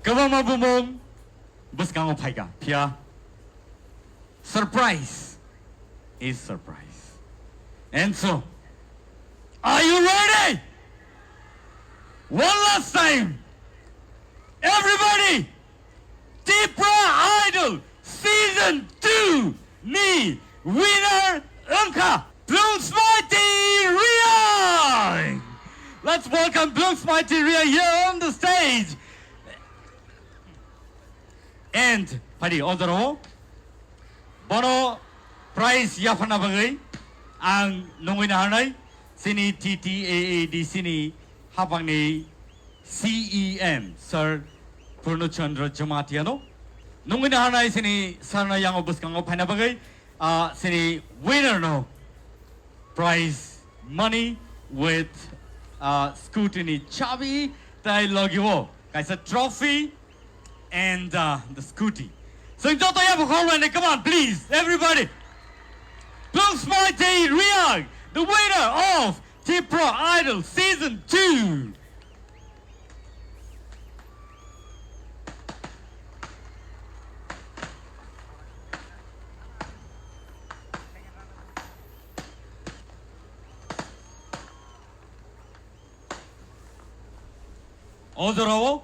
Kawama bumong buskango paiga. Pia. Surprise is surprise. And so, are you ready? One last time. Everybody, Tipra Idol Season 2 ni winner ungkha Plungsmaiti Reang. Let's welcome Plungsmaiti Reang here on the stage. And Padi Odoro Bono prize yafana bagai ang nungwina hanay sini TTAAD sini habang ni CEM Sir Purnochandra Jamatiano nungwina hanay sini sarna yang obus kang opana bagay sini winner no prize money with scrutiny chabi tay logiwo kaisa trophy and the scooty. So in Toto Yabukhao, come on, please, everybody. Plungsmaiti Reang, the winner of Tipra Idol Season 2. Odorowo.